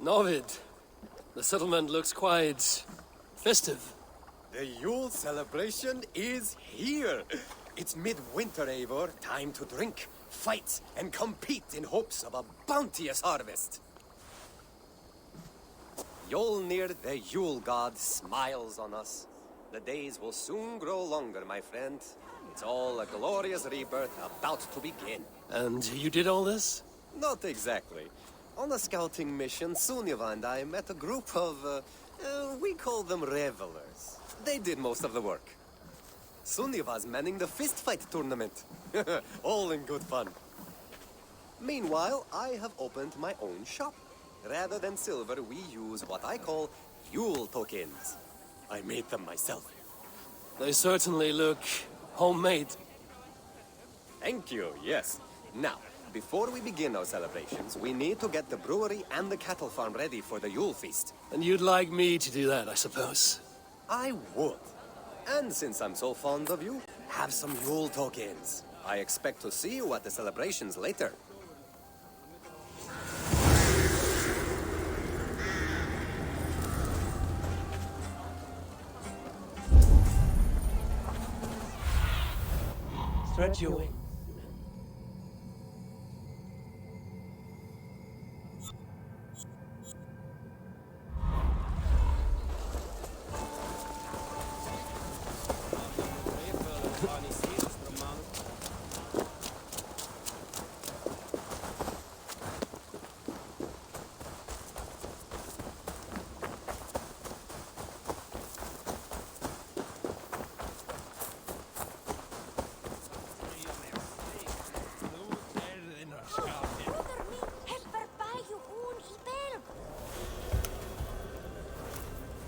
Norvid, the settlement looks quite festive. The Yule celebration is here. It's midwinter, Eivor. Time to drink, fight, and compete in hopes of a bounteous harvest. Yolnir, the Yule god, smiles on us. The days will soon grow longer, my friend. It's all a glorious rebirth about to begin. And you did all this? Not exactly. On a scouting mission, Sunniva and I met a group of, we call them revelers. They did most of the work. Sunniva's manning the fistfight tournament. All in good fun. Meanwhile, I have opened my own shop. Rather than silver, we use what I call Yule tokens. I made them myself. They certainly look homemade. Thank you, yes. Now, before we begin our celebrations, we need to get the brewery and the cattle farm ready for the Yule feast. And you'd like me to do that, I suppose? I would. And since I'm so fond of you, have some Yule tokens. I expect to see you at the celebrations later. Stretch your wings.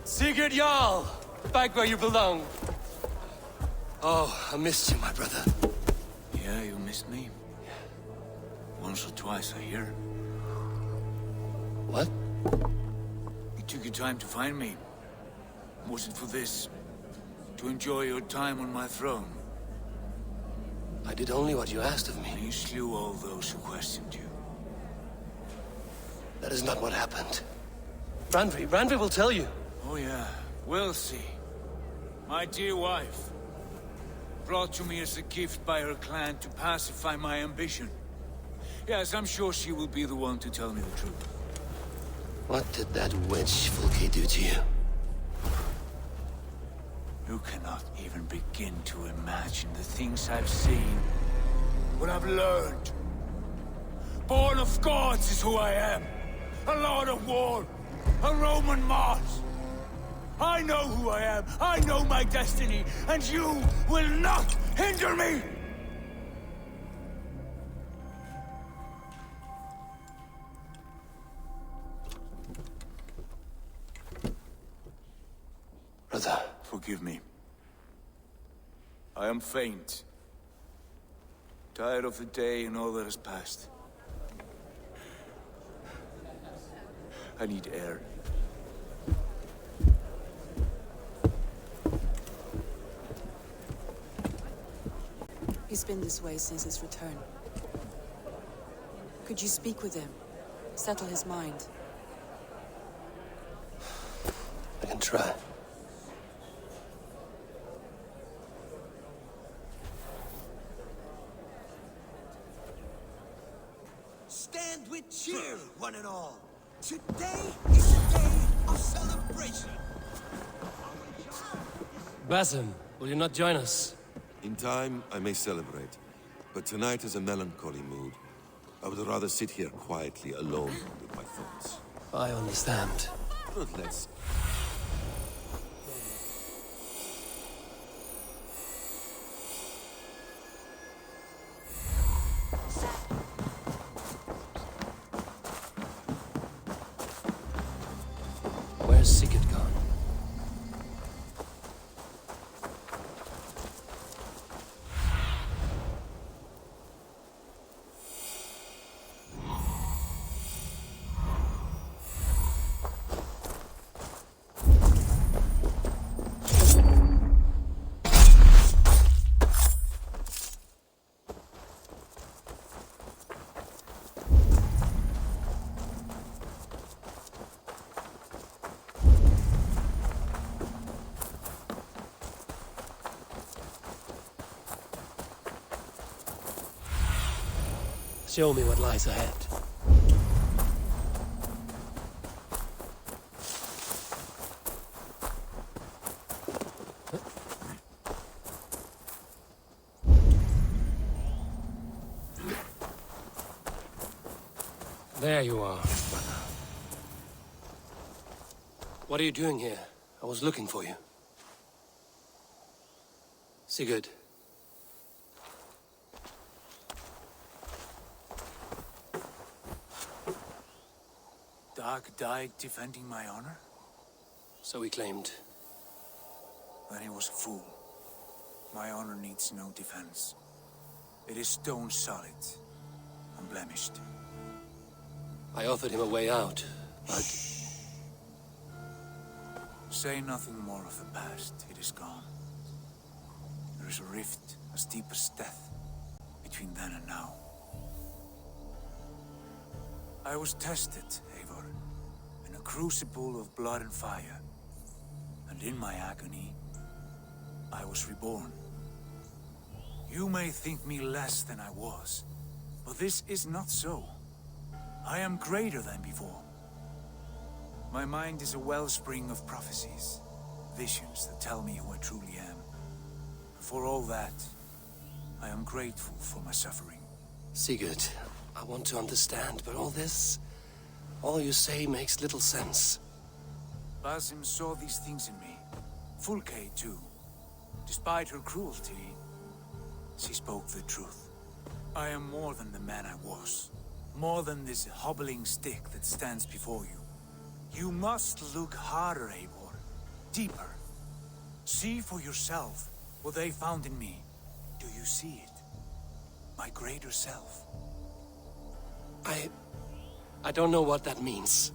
Sigurd Jarl! Back where you belong. Oh, I missed you, my brother. Yeah, you missed me. Once or twice, I hear. What? You took your time to find me. Was it for this? To enjoy your time on my throne? I did only what you asked of me. You slew all those who questioned you. That is not what happened. Randvi will tell you. Oh yeah, we'll see. My dear wife, brought to me as a gift by her clan to pacify my ambition. Yes, I'm sure she will be the one to tell me the truth. What did that wench Fulke do to you? You cannot even begin to imagine the things I've seen, what I've learned. Born of gods is who I am. A lord of war, a Roman Mars. I know who I am, I know my destiny, and you will not hinder me! Brother. Forgive me. I am faint. Tired of the day and all that has passed. I need air. He's been this way since his return. Could you speak with him? Settle his mind? I can try. Stand with cheer, one and all. Today is a day of celebration. Basim, will you not join us? In time, I may celebrate, but tonight is a melancholy mood. I would rather sit here quietly, alone with my thoughts. I understand. But let's... Where's Sigurd gone? Show me what lies ahead. There you are, brother. What are you doing here? I was looking for you. Sigurd. Dag died defending my honor? So he claimed. Then he was a fool. My honor needs no defense. It is stone solid, unblemished. I offered him a way out, but... Say nothing more of the past. It is gone. There is a rift as deep as death between then and now. I was tested, Eivor, in a crucible of blood and fire. And in my agony, I was reborn. You may think me less than I was, but this is not so. I am greater than before. My mind is a wellspring of prophecies, visions that tell me who I truly am. For all that, I am grateful for my suffering. Sigurd, I want to understand, but all you say makes little sense. Basim saw these things in me. Fulke, too. Despite her cruelty, she spoke the truth. I am more than the man I was. More than this hobbling stick that stands before you. You must look harder, Eivor. Deeper. See for yourself what they found in me. Do you see it? My greater self. I don't know what that means.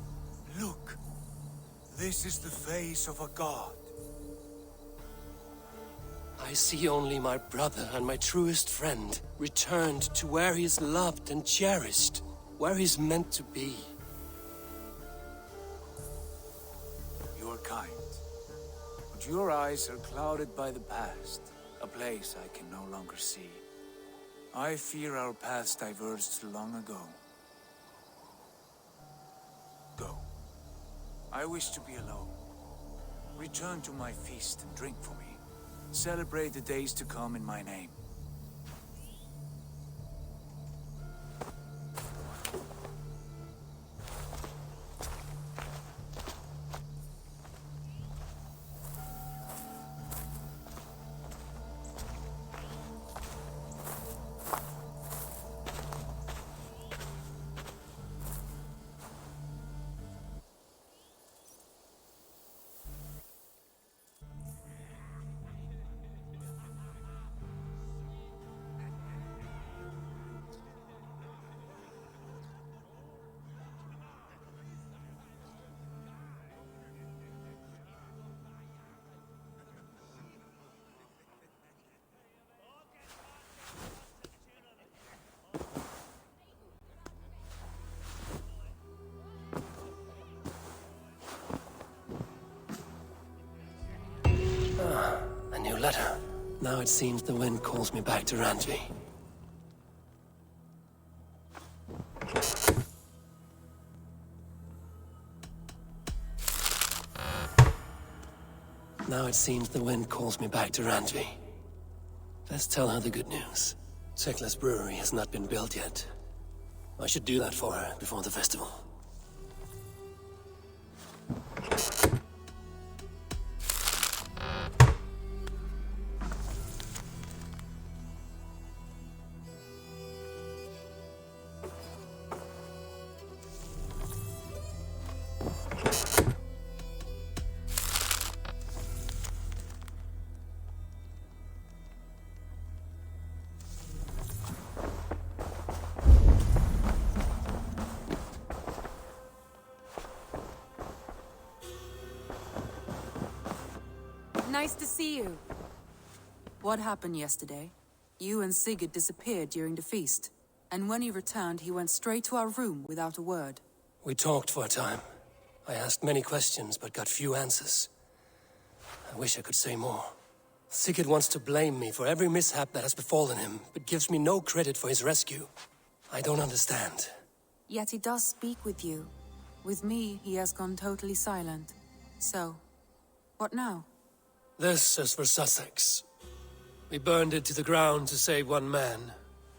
Look. This is the face of a god. I see only my brother and my truest friend returned to where he is loved and cherished, where he's meant to be. You're kind. But your eyes are clouded by the past, a place I can no longer see. I fear our paths diverged long ago. Go. I wish to be alone. Return to my feast and drink for me. Celebrate the days to come in my name. A new letter. Now it seems the wind calls me back to Randvi. Now it seems the wind calls me back to Randvi. Let's tell her the good news. Tekla's brewery has not been built yet. I should do that for her before the festival. Nice to see you. What happened yesterday? You and Sigurd disappeared during the feast. And when he returned, he went straight to our room without a word. We talked for a time. I asked many questions, but got few answers. I wish I could say more. Sigurd wants to blame me for every mishap that has befallen him, but gives me no credit for his rescue. I don't understand. Yet he does speak with you. With me, he has gone totally silent. So, what now? This is for Sussex. We burned it to the ground to save one man.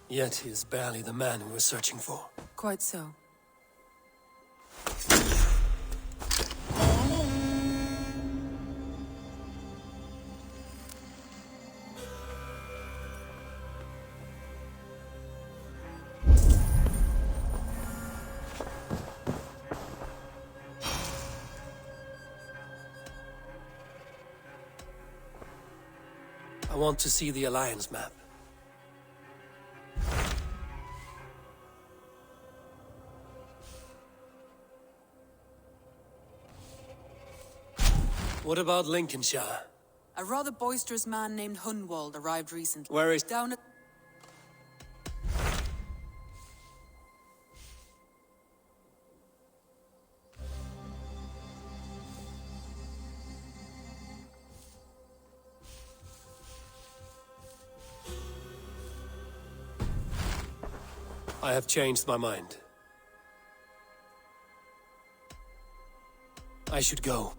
Yet he is barely the man we were searching for. Quite so. I want to see the Alliance map. What about Lincolnshire? A rather boisterous man named Hunwald arrived recently. Where is... Down at... I have changed my mind. I should go.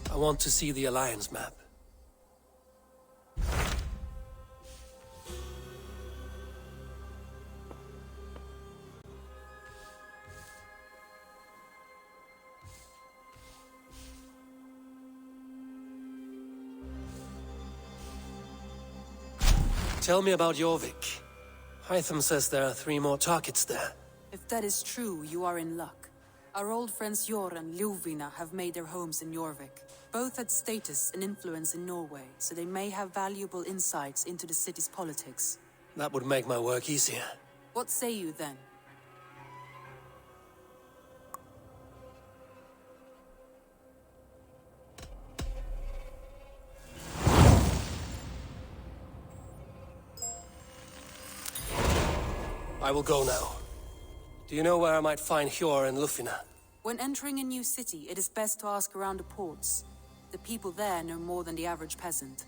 I want to see the Alliance map. Tell me about Jorvik. Hytham says there are 3 more targets there. If that is true, you are in luck. Our old friends Jor and Ljuvina have made their homes in Jorvik. Both had status and influence in Norway, so they may have valuable insights into the city's politics. That would make my work easier. What say you then? I will go now. Do you know where I might find Hjor and Lufina? When entering a new city, it is best to ask around the ports. The people there know more than the average peasant.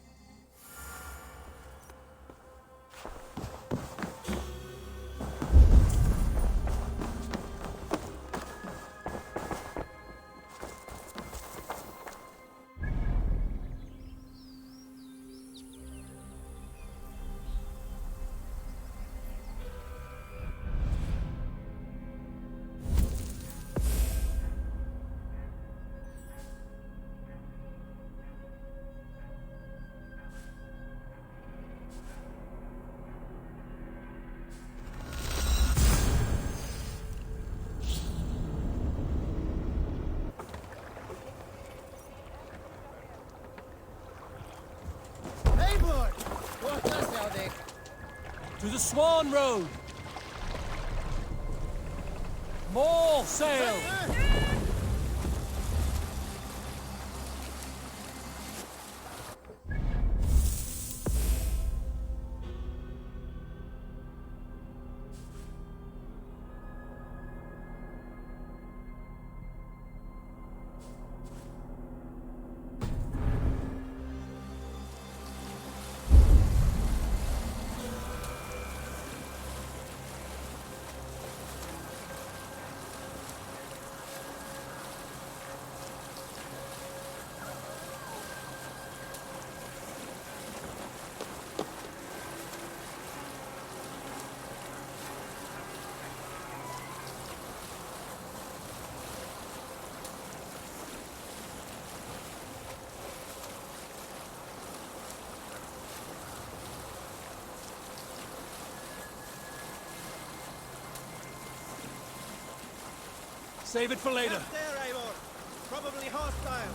To the Swan Road! More sail! Save it for later. There, Eivor. Probably hostile.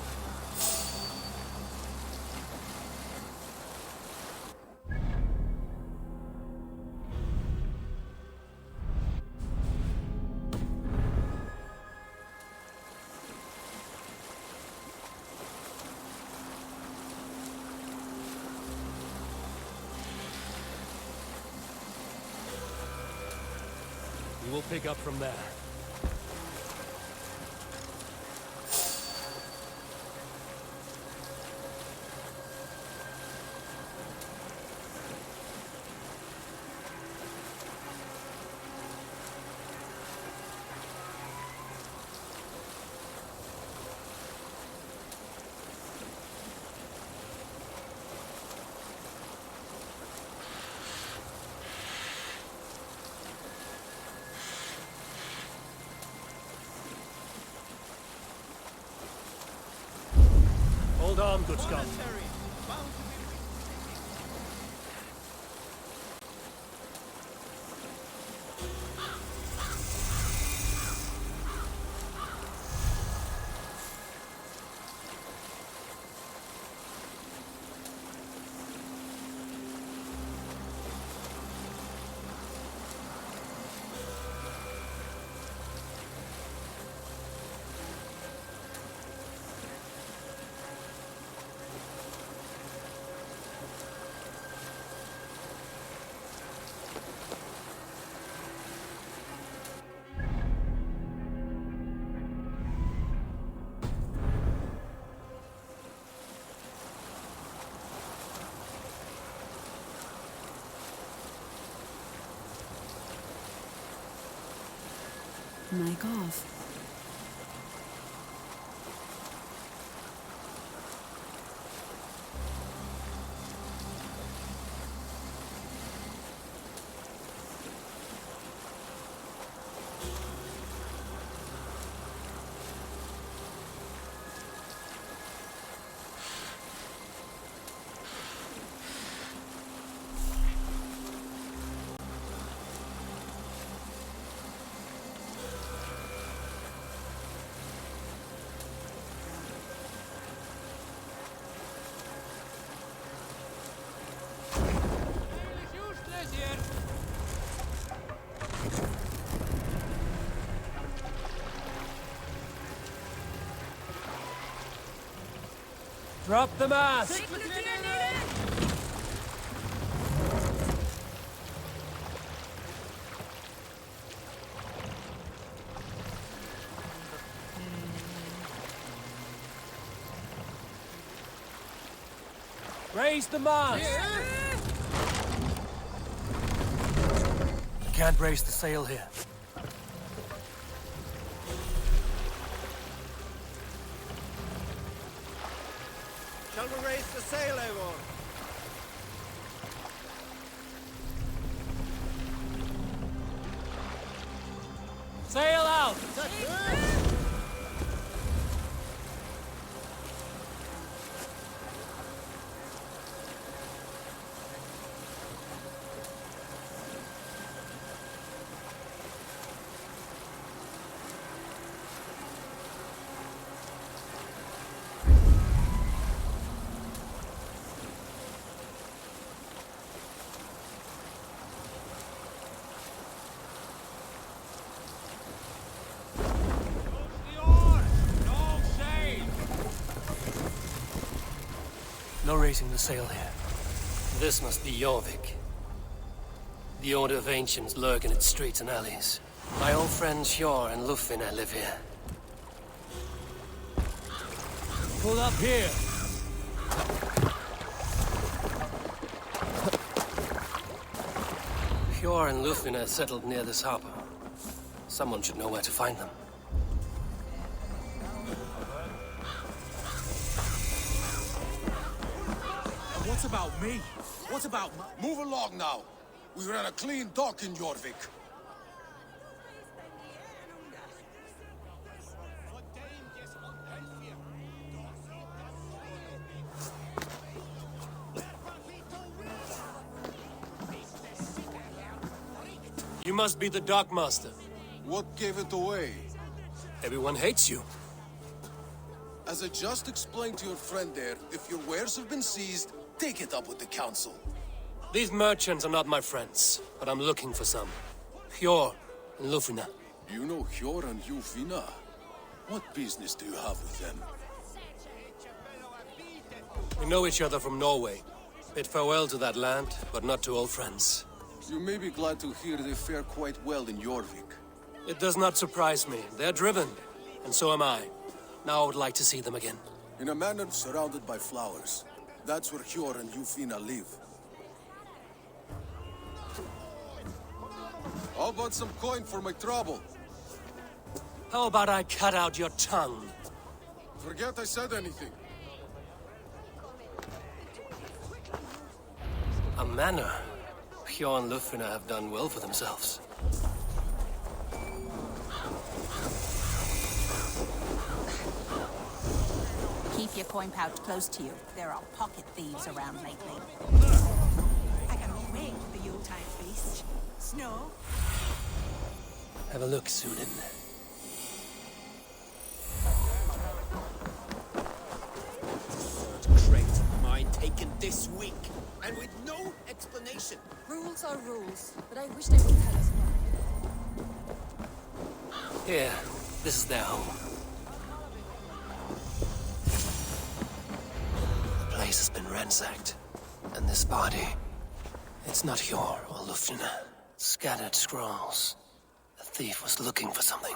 We will pick up from there. Hold on, good scum. Monastery. Bound to be Make off. Drop the mast! Raise the mast! Can't raise the sail here. Shall we raise the sail, Eivor? Sail out! raising the sail here. This must be Jorvik. The Order of Ancients lurk in its streets and alleys. My old friends Hjor and Lufina live here. Pull up here. Hjor and Lufina settled near this harbor. Someone should know where to find them. What about me? What about Move along now. We ran a clean dock in Jorvik. You must be the dockmaster. What gave it away? Everyone hates you. As I just explained to your friend there, if your wares have been seized, take it up with the council. These merchants are not my friends, but I'm looking for some. Hjor and Lufina. You know Hjor and Lufina? What business do you have with them? We know each other from Norway. Bid farewell to that land, but not to old friends. You may be glad to hear they fare quite well in Jorvik. It does not surprise me. They're driven, and so am I. Now I would like to see them again. In a manor surrounded by flowers. That's where Hjor and Lufina live. How about some coin for my trouble? How about I cut out your tongue? Forget I said anything. A manor. Hjor and Lufina have done well for themselves. Keep your coin pouch close to you. There are pocket thieves around lately. I got a wig for the Yuletide feast. Snow? Have a look, Sudan. Crate of mine taken this week, and with no explanation. Rules are rules, but I wish they would tell us more. Here, this is their home. The place has been ransacked. And this body, it's not Hjor or Lufina. Scattered scrolls. The thief was looking for something.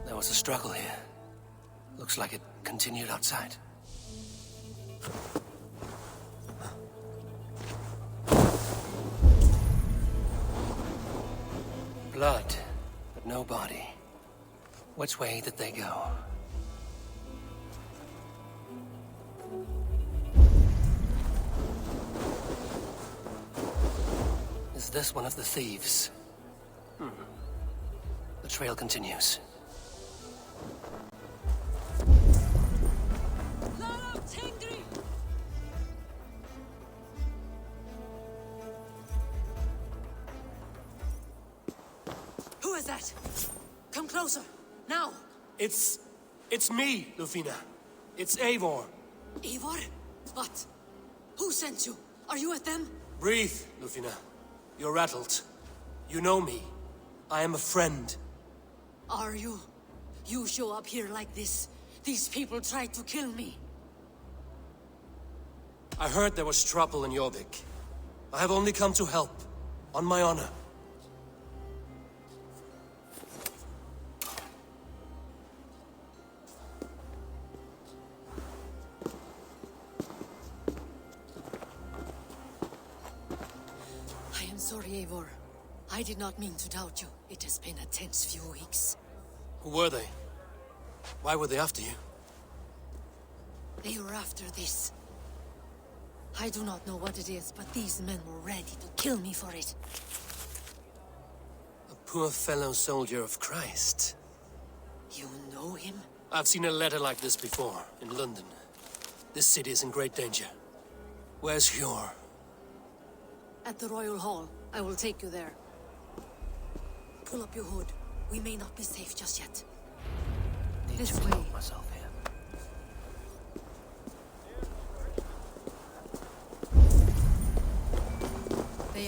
There was a struggle here. Looks like it continued outside. Blood, but no body. Which way did they go? Is this one of the thieves? The trail continues. Who is that? Come closer, now! It's me, Lufina. It's Eivor. Eivor? What? Who sent you? Are you with them? Breathe, Lufina. You're rattled. You know me. I am a friend. Are you? You show up here like this. These people tried to kill me. I heard there was trouble in Jorvik. I have only come to help. On my honor. I am sorry, Eivor. I did not mean to doubt you. It has been a tense few weeks. Who were they? Why were they after you? They were after this. I do not know what it is, but these men were ready to kill me for it. A poor fellow soldier of Christ. You know him? I've seen a letter like this before, in London. This city is in great danger. Where's Hjor? At the Royal Hall. I will take you there. Pull up your hood. We may not be safe just yet. Need This to way. clothe myself here.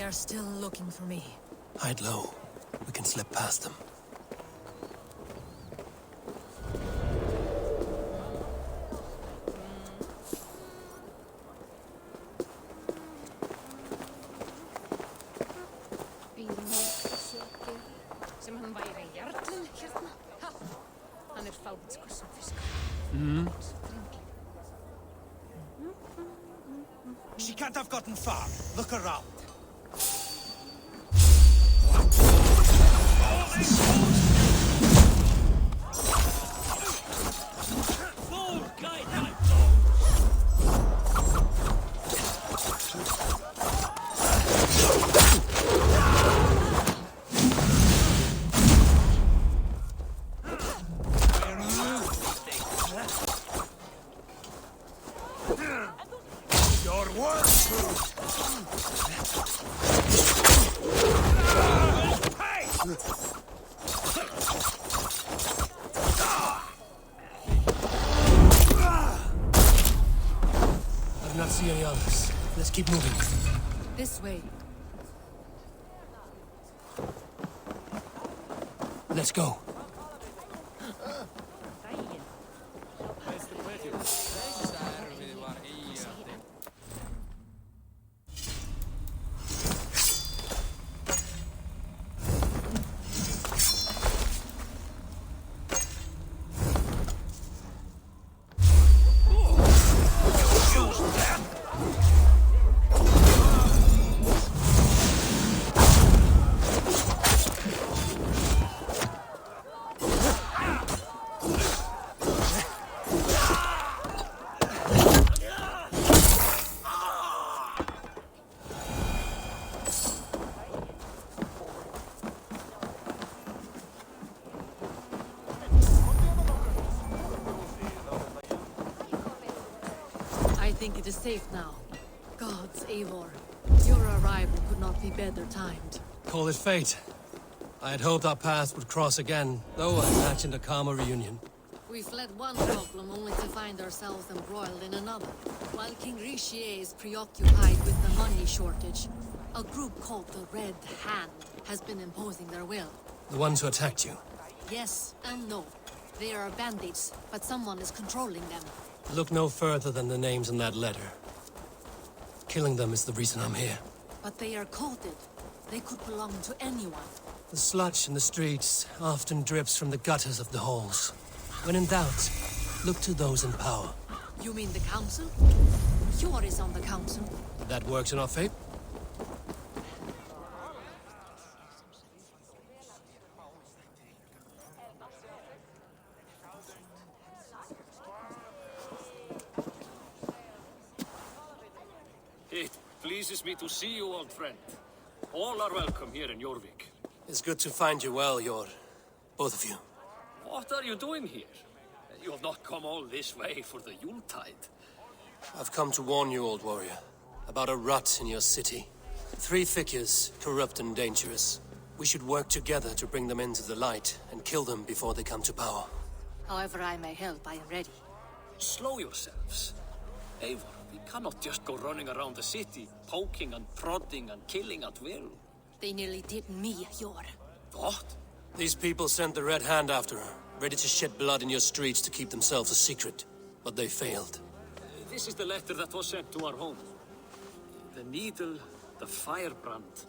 They are still looking for me. Hide low. We can slip past them. She can't have gotten far. Look around. I do not see any others. Let's keep moving. This way. Let's go. I think it is safe now. Gods, Eivor. Your arrival could not be better timed. Call it fate. I had hoped our paths would cross again, though I imagined a calmer reunion. We fled one problem only to find ourselves embroiled in another. While King Rishi is preoccupied with the money shortage, a group called the Red Hand has been imposing their will. The ones who attacked you. Yes and no. They are bandits, but someone is controlling them. Look no further than the names in that letter. Killing them is the reason I'm here. But they are coded. They could belong to anyone. The sludge in the streets often drips from the gutters of the halls. When in doubt, look to those in power. You mean the council? Eivor is on the council. That works in our fate? It pleases me to see you, old friend. All are welcome here in Jorvik. It's good to find you well, Eivor. Both of you. What are you doing here? You have not come all this way for the Yuletide. I've come to warn you, old warrior, about a rut in your city. 3 figures, corrupt and dangerous. We should work together to bring them into the light and kill them before they come to power. However I may help, I am ready. Slow yourselves. Eivor, we cannot just go running around the city, poking and prodding and killing at will. They nearly did me, Eivor. What? These people sent the Red Hand after her, ready to shed blood in your streets to keep themselves a secret. But they failed. This is the letter that was sent to our home. The needle, the firebrand,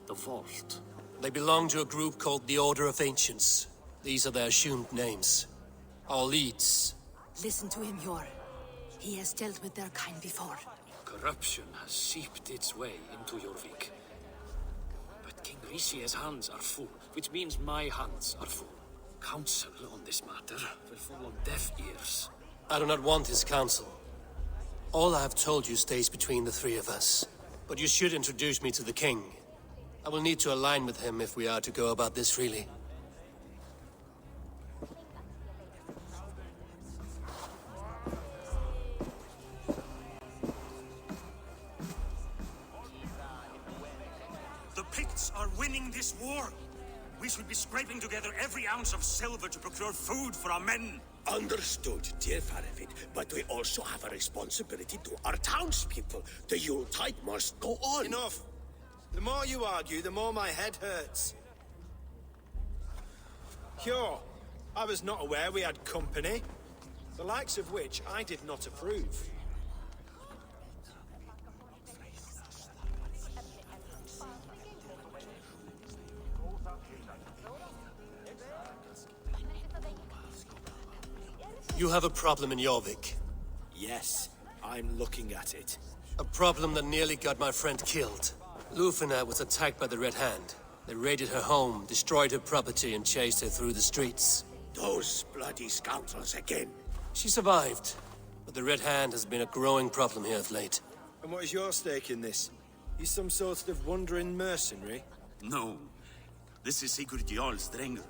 the vault. They belong to a group called the Order of Ancients. These are their assumed names. Our leads. Listen to him, Eivor. He has dealt with their kind before. Corruption has seeped its way into Jorvik. But King Rishi's hands are full, which means my hands are full. Counsel on this matter will fall on deaf ears. I do not want his counsel. All I have told you stays between the 3 of us. But you should introduce me to the king. I will need to align with him if we are to go about this freely. The Picts are winning this war. We should be scraping together every ounce of silver to procure food for our men. Understood, dear Faravid, but we also have a responsibility to our townspeople. The Yuletide must go on. Enough! The more you argue, the more my head hurts. Sure, I was not aware we had company, the likes of which I did not approve. You have a problem in Jorvik. Yes, I'm looking at it. A problem that nearly got my friend killed. Lufina was attacked by the Red Hand. They raided her home, destroyed her property, and chased her through the streets. Those bloody scoundrels again. She survived, but the Red Hand has been a growing problem here of late. And what is your stake in this? You some sort of wandering mercenary? No. This is Sigurd Jarl's Drenger.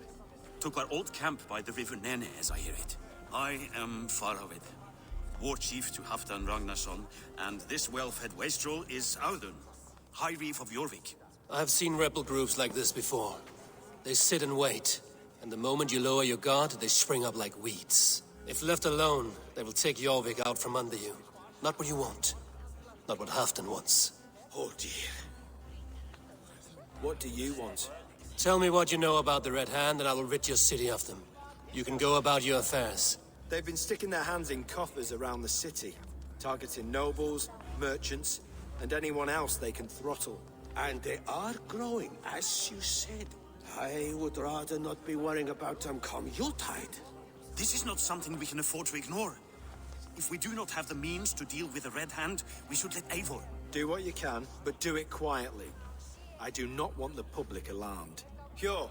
Took our old camp by the river Nene, as I hear it. I am Faravid, war chief to Halfdan Ragnarsson, and this well-fed wastrel is Audun, High Reef of Jorvik. I have seen rebel groups like this before. They sit and wait, and the moment you lower your guard, they spring up like weeds. If left alone, they will take Jorvik out from under you. Not what you want. Not what Halfdan wants. Oh dear. What do you want? Tell me what you know about the Red Hand, and I will rid your city of them. You can go about your affairs. They've been sticking their hands in coffers around the city, targeting nobles, merchants, and anyone else they can throttle. And they are growing, as you said. I would rather not be worrying about them come Yuletide. This is not something we can afford to ignore. If we do not have the means to deal with the Red Hand, we should let Eivor. Do what you can, but do it quietly. I do not want the public alarmed. Cure.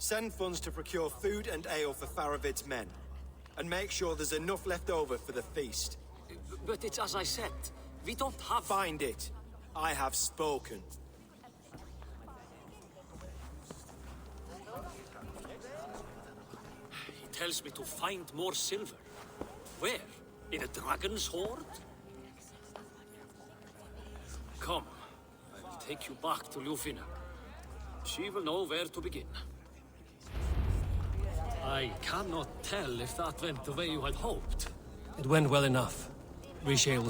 Send funds to procure food and ale for Faravid's men. And make sure there's enough left over for the feast. But it's as I said. We don't have... Find it. I have spoken. He tells me to find more silver. Where? In a dragon's hoard? Come. I will take you back to Lufina. She will know where to begin. I cannot tell if that went the way you had hoped. It went well enough. Riche will